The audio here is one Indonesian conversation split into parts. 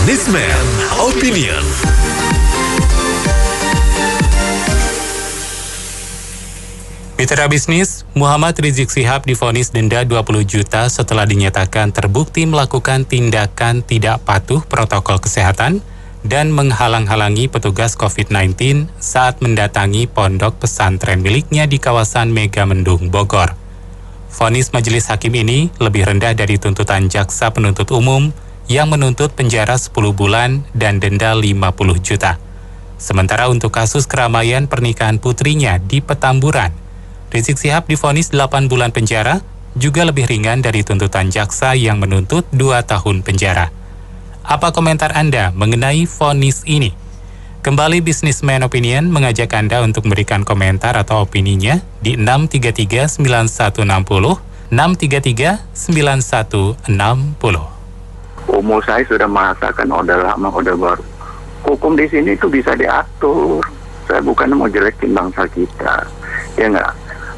Businessman Opinion. Mitra bisnis, Muhammad Rizik Shihab divonis denda 20 juta setelah dinyatakan terbukti melakukan tindakan tidak patuh protokol kesehatan dan menghalang-halangi petugas COVID-19 saat mendatangi pondok pesantren miliknya di kawasan Megamendung, Bogor. Vonis majelis hakim ini lebih rendah dari tuntutan jaksa penuntut umum yang menuntut penjara 10 bulan dan denda 50 juta. Sementara untuk kasus keramaian pernikahan putrinya di Petamburan, Rizik Shihab divonis 8 bulan penjara, juga lebih ringan dari tuntutan jaksa yang menuntut 2 tahun penjara. Apa komentar Anda mengenai vonis ini? Kembali Businessman Opinion mengajak Anda untuk memberikan komentar atau opininya di 633-9160, 633-9160. Umur saya sudah merasakan order lama, order baru. Hukum di sini itu bisa diatur. Saya bukan mau jelekin bangsa kita, ya nggak?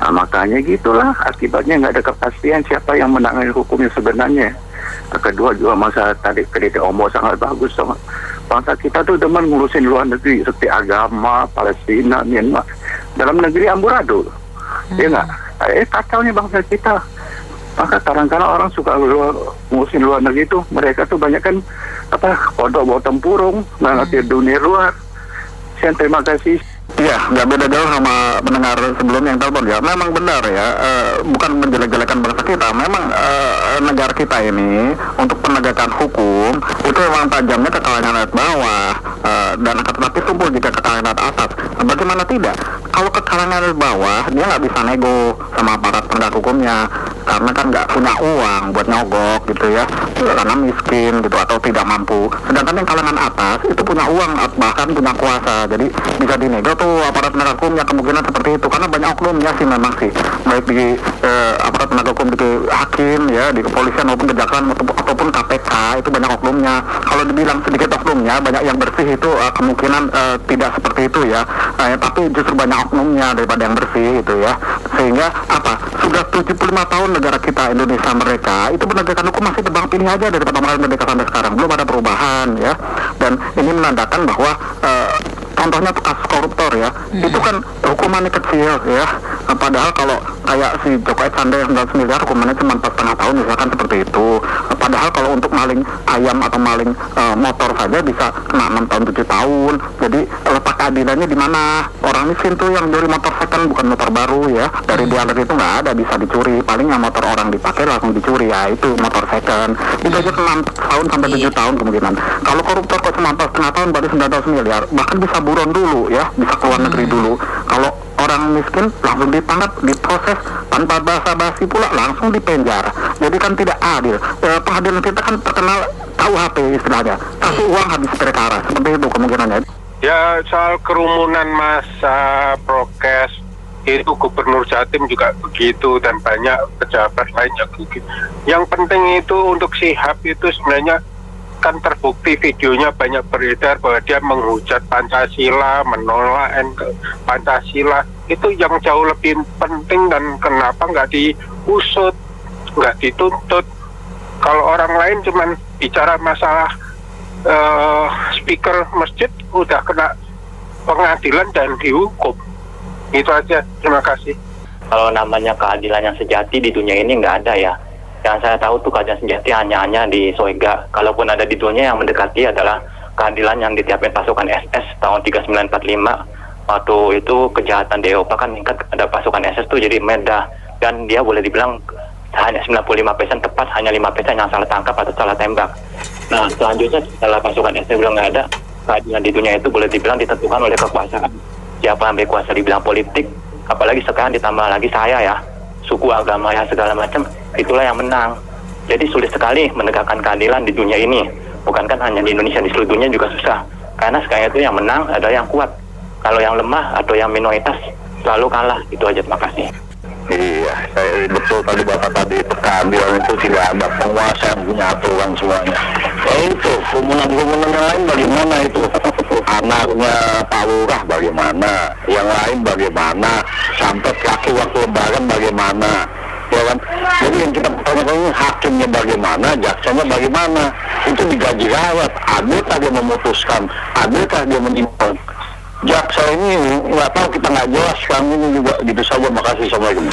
Nah, makanya gitulah, akibatnya nggak ada kepastian siapa yang menangani hukumnya sebenarnya. Kedua juga masa tadi kredit Ombo sangat bagus. Bangsa kita tuh demen ngurusin luar negeri seperti agama, Palestina, Myanmar. Dalam negeri amburadul, ya nggak? Kacau nih bangsa kita. Maka kadang-kadang orang suka ngurusin luar negeri itu, mereka tuh banyak kan kodok bawa tempurung, nggak ngerti dunia luar. Saya terima kasih. Iya, nggak beda jauh sama pendengar sebelumnya yang telepon ya. Memang benar ya, bukan menjelek-jelekan bangsa kita. Memang negara kita ini untuk penegakan hukum itu memang tajamnya ke kalangan rakyat bawah, dan akan tetapi tumbuh jika ke kalangan rakyat atas. Bagaimana tidak? Kalau ke kalangan rakyat bawah, dia nggak bisa nego sama aparat penegak hukumnya karena kan nggak punya uang buat nyogok gitu ya, karena miskin gitu atau tidak mampu. Sedangkan yang kalangan atas itu punya uang, bahkan punya kuasa, jadi bisa dinego tuh aparat penegak hukumnya, kemungkinan seperti itu karena banyak oknumnya sih memang sih, baik di aparat penegak hukum, di hakim ya, di kepolisian maupun kejaksaan ataupun KPK itu banyak oknumnya. Kalau dibilang sedikit oknumnya, banyak yang bersih itu kemungkinan tidak seperti itu ya, tapi justru banyak oknumnya daripada yang bersih itu ya. Sehingga sudah 75 tahun negara kita Indonesia mereka itu penegakan hukum masih tebang pilih aja daripada merdeka sampai sekarang, belum ada perubahan ya. Dan ini menandakan bahwa contohnya kasus koruptor ya, itu kan hukumannya kecil ya. Padahal kalau kayak si Joko Chandra 19 miliar hukumannya cuma 4,5 tahun misalkan seperti itu. Padahal kalau untuk maling ayam atau maling motor saja bisa kena 6 tahun 7 tahun. Jadi letak keadilannya di mana? Orang miskin tuh yang beli motor second bukan motor baru ya. Dari dealer itu nggak ada, bisa dicuri. Paling yang motor orang dipakai langsung dicuri ya, itu motor second. Itu aja 6 tahun sampai 7 tahun kemungkinan. Kalau koruptor kok cuma 4,5 tahun baru 19 miliar, bahkan bisa buron dulu ya, bisa keluar negeri dulu. Kalau orang miskin langsung ditangkap, diproses tanpa basa-basi pula, langsung dipenjara. Jadi kan tidak adil. Pengadilan kita kan terkenal KUHP istilahnya, kasih uang habis perkara, seperti itu kemungkinannya. Ya, soal kerumunan massa, prokes, itu Gubernur Jatim juga begitu dan banyak pejabat lain juga begitu. Yang penting itu untuk Shihab itu sebenarnya kan terbukti videonya banyak beredar bahwa dia menghujat Pancasila, menolak Pancasila. Itu yang jauh lebih penting, dan kenapa nggak diusut, nggak dituntut. Kalau orang lain cuman bicara masalah speaker masjid udah kena pengadilan dan dihukum. Itu aja, terima kasih. Kalau namanya keadilan yang sejati di dunia ini nggak ada ya. Yang saya tahu tuh keadilan sejati hanya di Soega. Kalaupun ada di dunia, yang mendekati adalah keadilan yang ditiapin pasukan SS tahun 3945. Waktu itu kejahatan di Eropa kan meningkat, ada pasukan SS tuh jadi medah. Dan dia boleh dibilang hanya 95% tepat, hanya 5% yang salah tangkap atau salah tembak. Nah, selanjutnya setelah pasukan SS bilang nggak ada, keadilan di dunia itu boleh dibilang ditentukan oleh kekuasaan. Siapa yang berkuasa dibilang politik, apalagi sekarang ditambah lagi saya ya, suku, agama ya, segala macam, itulah yang menang. Jadi sulit sekali menegakkan keadilan di dunia ini. Bukan kan hanya di Indonesia, di seluruh dunia juga susah. Karena sekarang itu yang menang adalah yang kuat. Kalau yang lemah atau yang minoritas selalu kalah. Itu aja, terima kasih. Iya, saya betul tadi Bapak tadi, keadilan itu tidak ada, penguasa yang punya aturan semuanya. Itu kerumunan-kerumunan yang lain bagaimana itu? Anaknya Pak Lurah bagaimana? Yang lain bagaimana? Sampai kaki waktu lebaran bagaimana? Ya kan? Jadi yang kita pertanyakan ini hakimnya bagaimana, jaksanya bagaimana? itu digaji rawat, adakah dia memutuskan, adakah dia menimbang. Jaksa ini nggak tahu, kita nggak jelas, kami ini juga gitu saja. Makasih, Assalamualaikum.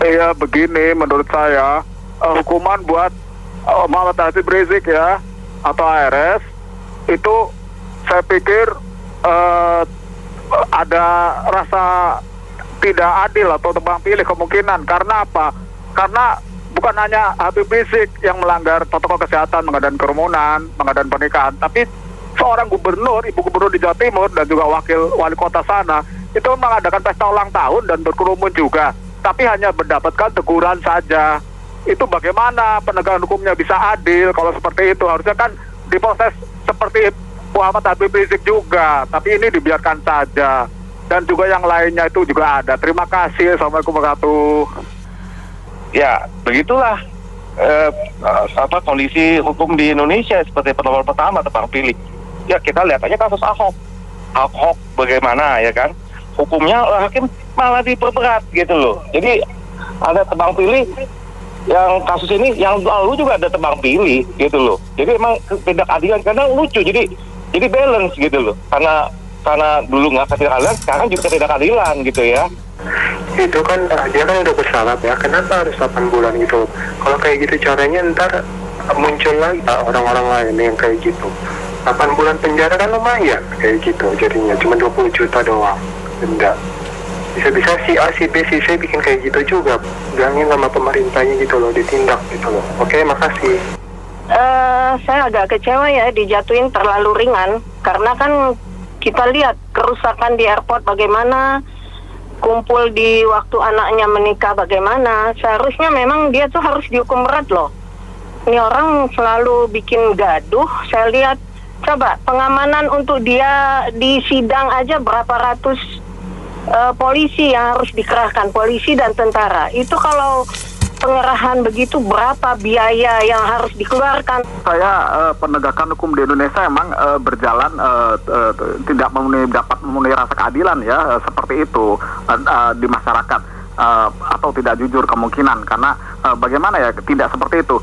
Iya, begini menurut saya hukuman buat Muhammad Habib Rizik ya atau ARS itu saya pikir ada rasa tidak adil atau tebang pilih kemungkinan. Karena apa? Karena bukan hanya Habib Rizik yang melanggar protokol kesehatan, mengadakan kerumunan, mengadakan pernikahan, tapi seorang gubernur, ibu gubernur di Jawa Timur dan juga wakil wali kota sana itu mengadakan pesta ulang tahun dan berkerumun juga, tapi hanya mendapatkan teguran saja. Itu bagaimana penegakan hukumnya bisa adil kalau seperti itu? Harusnya kan diproses seperti Muhammad Habib Rizik juga, tapi ini dibiarkan saja. Dan juga yang lainnya itu juga ada. Terima kasih. Assalamualaikum warahmatullahi wabarakatuh. Ya, begitulah kondisi hukum di Indonesia seperti penolak pertama tebang pilih. Ya, kita lihat aja kasus Ahok bagaimana ya kan, hukumnya hakim malah diperberat gitu loh. Jadi ada tebang pilih, yang kasus ini yang lalu juga ada tebang pilih gitu loh. Jadi emang ketidakadilan, karena lucu, jadi balance gitu loh, karena dulu nggak ketidakadilan, sekarang juga ketidakadilan gitu ya. Itu kan dia kan udah bersalah ya, kenapa harus 8 bulan gitu? Kalau kayak gitu caranya ntar muncul lagi orang-orang lain yang kayak gitu. 8 bulan penjara kan lumayan kayak gitu jadinya, cuma 20 juta doang denda. Bisa-bisa si A, si B, si C bikin kayak gitu juga, bilangin sama pemerintahnya gitu loh, ditindak gitu loh. Oke, makasih. Saya agak kecewa ya dijatuhin terlalu ringan, karena kan kita lihat kerusakan di airport bagaimana, kumpul di waktu anaknya menikah bagaimana. Seharusnya memang dia tuh harus dihukum berat loh. Ini orang selalu bikin gaduh. Saya lihat, coba pengamanan untuk dia di sidang aja berapa ratus polisi yang harus dikerahkan, polisi dan tentara. Itu kalau pengerahan begitu berapa biaya yang harus dikeluarkan? Saya penegakan hukum di Indonesia emang berjalan tidak dapat memenuhi rasa keadilan ya, seperti itu di masyarakat, atau tidak jujur kemungkinan, karena bagaimana ya, tidak seperti itu.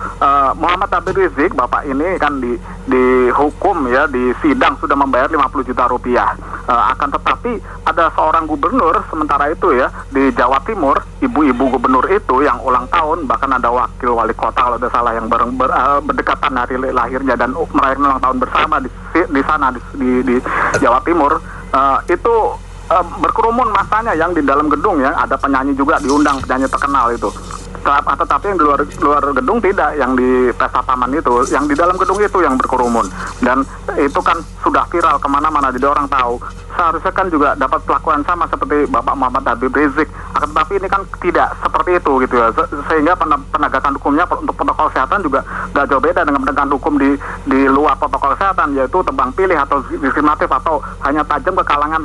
Muhammad Habib Rizik, bapak ini kan dihukum ya, di sidang sudah membayar 50 juta rupiah. Akan tetapi ada seorang gubernur sementara itu ya di Jawa Timur, ibu-ibu gubernur itu yang ulang tahun, bahkan ada wakil wali kota kalau tidak salah yang berdekatan hari lahirnya dan merayakan ulang tahun bersama di sana di Jawa Timur, itu berkerumun masanya yang di dalam gedung ya, ada penyanyi juga diundang, penyanyi terkenal itu. Tetapi yang di luar gedung tidak, yang di pesta taman itu, yang di dalam gedung itu yang berkerumun, dan itu kan sudah viral kemana-mana, jadi orang tahu. Seharusnya kan juga dapat perlakuan sama seperti Bapak Muhammad Habib Rizik, tetapi ini kan tidak seperti itu gitu ya, sehingga penegakan hukumnya untuk protokol kesehatan juga gak jauh beda dengan penegakan hukum di luar protokol kesehatan, yaitu tebang pilih atau diskriminatif atau hanya tajam ke kalangan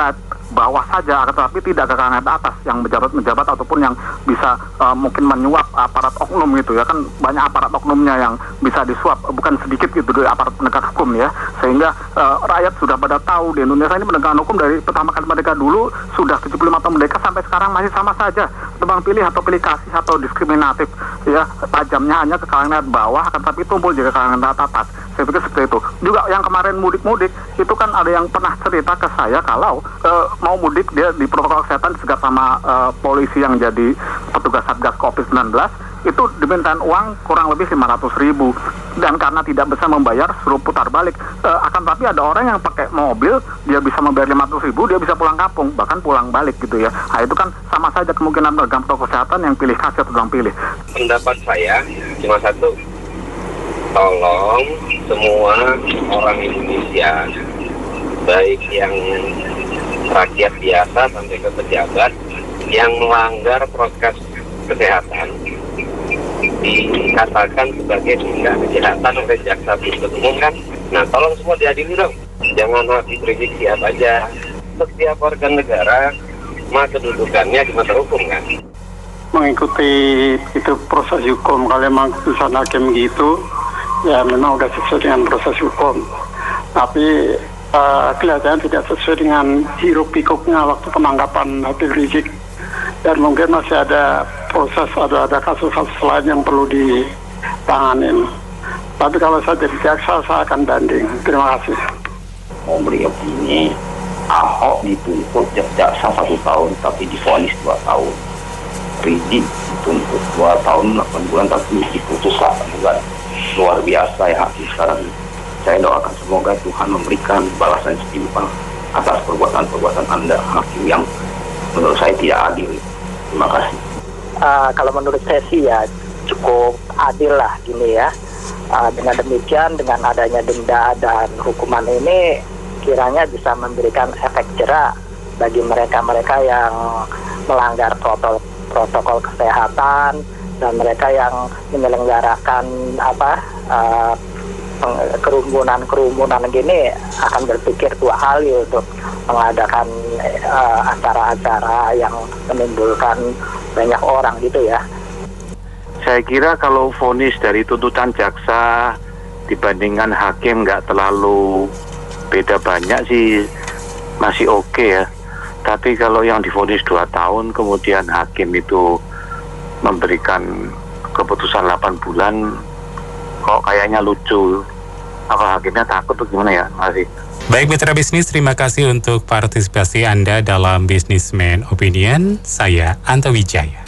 bawah saja, tetapi tidak ke kalangan atas yang menjabat ataupun yang bisa mungkin menyuap aparat oknum gitu ya, kan banyak aparat oknumnya yang bisa disuap, bukan sedikit gitu dari aparat penegak hukum ya, sehingga rakyat sudah pada tahu di Indonesia ini penegakan hukum dari pertama kali merdeka dulu sudah 75 tahun merdeka sampai sekarang masih sama saja, tebang pilih atau pilih kasih atau diskriminatif ya, tajamnya hanya ke kalangan bawah, tetapi tumpul juga ke kalangan atas. Saya pikir seperti itu. Juga yang kemarin mudik itu kan ada yang pernah cerita ke saya kalau mau mudik dia di protokol kesehatan disegat sama polisi yang jadi petugas Satgas COVID-19, itu dimintain uang kurang lebih 500.000, dan karena tidak bisa membayar suruh putar balik. Akan tapi ada orang yang pakai mobil, dia bisa membayar 500.000, dia bisa pulang kampung, bahkan pulang balik gitu ya. Nah, itu kan sama saja kemungkinan program protokol kesehatan yang pilih kasih atau tebang pilih. Pendapat saya cuma satu, tolong semua orang Indonesia, baik yang rakyat biasa sampai ke pejabat yang melanggar prokes kesehatan dikatakan sebagai tindak kejahatan oleh jaksa penuntut umum kan. Nah, tolong semua diadili dong. Jangan Habib Rizik siapa aja. Setiap warga negara maka kedudukannya cuma terhukum kan. Mengikuti itu proses hukum, kalau memang keputusan hakim gitu ya memang udah sesuai dengan proses hukum, tapi kelihatannya tidak sesuai dengan hiruk pikuknya waktu penangkapan Habib Rizik, dan mungkin masih ada proses, ada kasus-kasus lain yang perlu ditanganin. Tapi kalau saya jadi jaksa, saya akan banding. Terima kasih. Mau beri opini, Ahok dituntut jaksa 1 tahun tapi divonis 2 tahun. Rizik dituntut 2 tahun 8 bulan tapi diputus 8 bulan. Luar biasa ya hakim sekarang. Saya doakan semoga Tuhan memberikan balasan setimpal atas perbuatan-perbuatan Anda, hakim yang menurut saya tidak adil. Terima kasih. Kalau menurut saya sih ya cukup adil lah gini ya. Dengan demikian, dengan adanya denda dan hukuman ini kiranya bisa memberikan efek jera bagi mereka-mereka yang melanggar protokol kesehatan dan mereka yang menyelenggarakan kerumunan gini akan berpikir 2 kali untuk mengadakan acara-acara yang menimbulkan banyak orang gitu ya. Saya kira kalau vonis dari tuntutan jaksa dibandingkan hakim nggak terlalu beda banyak sih, masih oke ya. Tapi kalau yang divonis 2 tahun kemudian hakim itu memberikan keputusan 8 bulan, kok kayaknya lucu. Apa hakimnya takut atau gimana ya? Masih. Baik mitra bisnis, terima kasih untuk partisipasi Anda dalam Businessman Opinion. Saya Anto Wijaya.